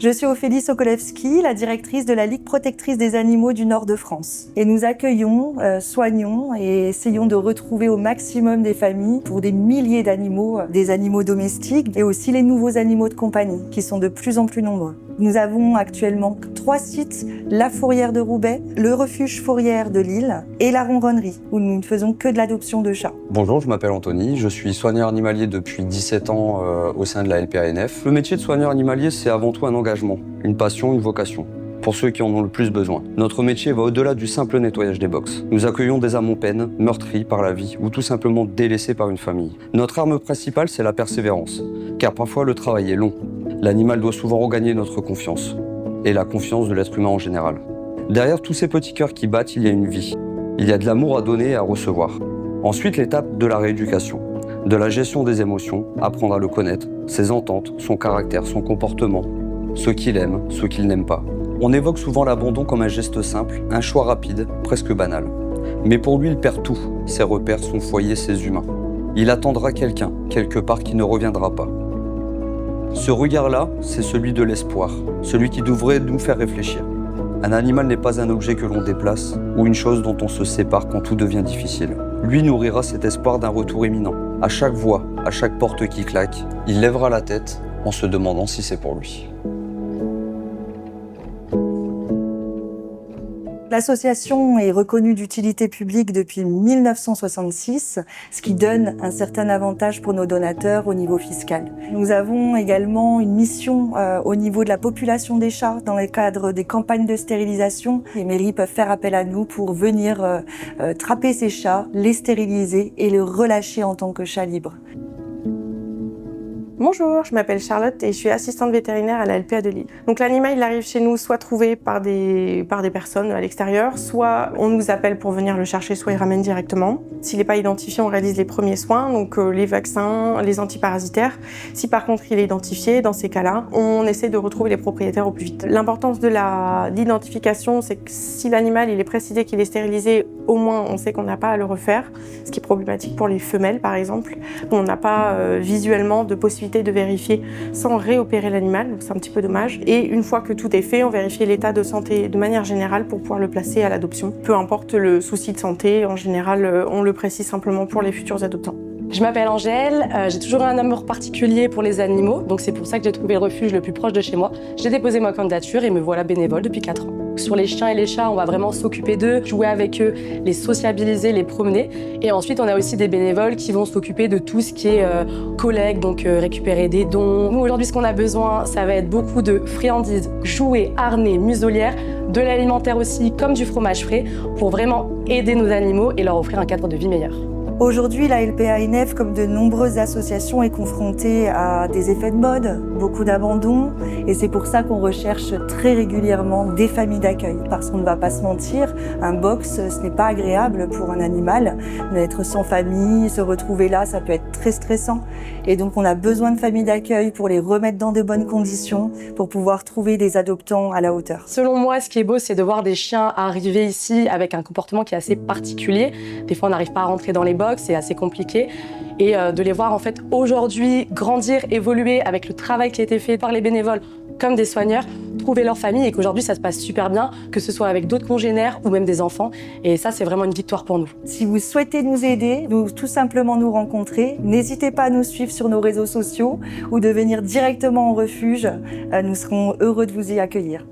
Je suis Ophélie Sokolewski, la directrice de la Ligue protectrice des animaux du Nord de France. Et nous accueillons, soignons et essayons de retrouver au maximum des familles pour des milliers d'animaux, des animaux domestiques et aussi les nouveaux animaux de compagnie qui sont de plus en plus nombreux. Nous avons actuellement 3 sites, la Fourrière de Roubaix, le refuge Fourrière de Lille et la Ronronnerie, où nous ne faisons que de l'adoption de chats. Bonjour, je m'appelle Anthony, je suis soigneur animalier depuis 17 ans au sein de la LPANF. Le métier de soigneur animalier, c'est avant tout un engagement, une passion, une vocation, pour ceux qui en ont le plus besoin. Notre métier va au-delà du simple nettoyage des box. Nous accueillons des âmes en peine, meurtries par la vie ou tout simplement délaissées par une famille. Notre arme principale, c'est la persévérance, car parfois le travail est long. L'animal doit souvent regagner notre confiance, et la confiance de l'être humain en général. Derrière tous ces petits cœurs qui battent, il y a une vie. Il y a de l'amour à donner et à recevoir. Ensuite, l'étape de la rééducation, de la gestion des émotions, apprendre à le connaître, ses ententes, son caractère, son comportement, ce qu'il aime, ce qu'il n'aime pas. On évoque souvent l'abandon comme un geste simple, un choix rapide, presque banal. Mais pour lui, il perd tout, ses repères, son foyer, ses humains. Il attendra quelqu'un, quelque part, qui ne reviendra pas. Ce regard-là, c'est celui de l'espoir, celui qui devrait nous faire réfléchir. Un animal n'est pas un objet que l'on déplace ou une chose dont on se sépare quand tout devient difficile. Lui nourrira cet espoir d'un retour imminent. À chaque voix, à chaque porte qui claque, il lèvera la tête en se demandant si c'est pour lui. L'association est reconnue d'utilité publique depuis 1966, ce qui donne un certain avantage pour nos donateurs au niveau fiscal. Nous avons également une mission au niveau de la population des chats dans le cadre des campagnes de stérilisation. Les mairies peuvent faire appel à nous pour venir trapper ces chats, les stériliser et les relâcher en tant que chats libres. Bonjour, je m'appelle Charlotte et je suis assistante vétérinaire à la LPA de Lille. Donc l'animal, il arrive chez nous soit trouvé par des personnes à l'extérieur, soit on nous appelle pour venir le chercher, soit il ramène directement. S'il n'est pas identifié, on réalise les premiers soins, donc les vaccins, les antiparasitaires. Si par contre il est identifié, dans ces cas-là, on essaie de retrouver les propriétaires au plus vite. L'importance de l'identification, c'est que si l'animal il est précisé qu'il est stérilisé, au moins on sait qu'on n'a pas à le refaire, ce qui est problématique pour les femelles par exemple. On n'a pas visuellement de possibilité de vérifier sans réopérer l'animal, donc c'est un petit peu dommage. Et une fois que tout est fait, on vérifie l'état de santé de manière générale pour pouvoir le placer à l'adoption. Peu importe le souci de santé, en général, on le précise simplement pour les futurs adoptants. Je m'appelle Angèle, j'ai toujours eu un amour particulier pour les animaux, donc c'est pour ça que j'ai trouvé le refuge le plus proche de chez moi. J'ai déposé ma candidature et me voilà bénévole depuis 4 ans. Sur les chiens et les chats, on va vraiment s'occuper d'eux, jouer avec eux, les sociabiliser, les promener. Et ensuite, on a aussi des bénévoles qui vont s'occuper de tout ce qui est collecte, donc récupérer des dons. Nous, aujourd'hui, ce qu'on a besoin, ça va être beaucoup de friandises, jouets, harnais, muselières, de l'alimentaire aussi, comme du fromage frais, pour vraiment aider nos animaux et leur offrir un cadre de vie meilleur. Aujourd'hui, la LPANF, comme de nombreuses associations, est confrontée à des effets de mode, beaucoup d'abandon, et c'est pour ça qu'on recherche très régulièrement des familles d'accueil. Parce qu'on ne va pas se mentir, un box, ce n'est pas agréable pour un animal. D'être sans famille, se retrouver là, ça peut être très stressant. Et donc on a besoin de familles d'accueil pour les remettre dans de bonnes conditions, pour pouvoir trouver des adoptants à la hauteur. Selon moi, ce qui est beau, c'est de voir des chiens arriver ici avec un comportement qui est assez particulier. Des fois, on n'arrive pas à rentrer dans les box, c'est assez compliqué. Et de les voir en fait aujourd'hui grandir, évoluer avec le travail qui a été fait par les bénévoles comme des soigneurs, trouver leur famille et qu'aujourd'hui ça se passe super bien, que ce soit avec d'autres congénères ou même des enfants. Et ça, c'est vraiment une victoire pour nous. Si vous souhaitez nous aider, tout simplement nous rencontrer, n'hésitez pas à nous suivre sur nos réseaux sociaux ou de venir directement au refuge. Nous serons heureux de vous y accueillir.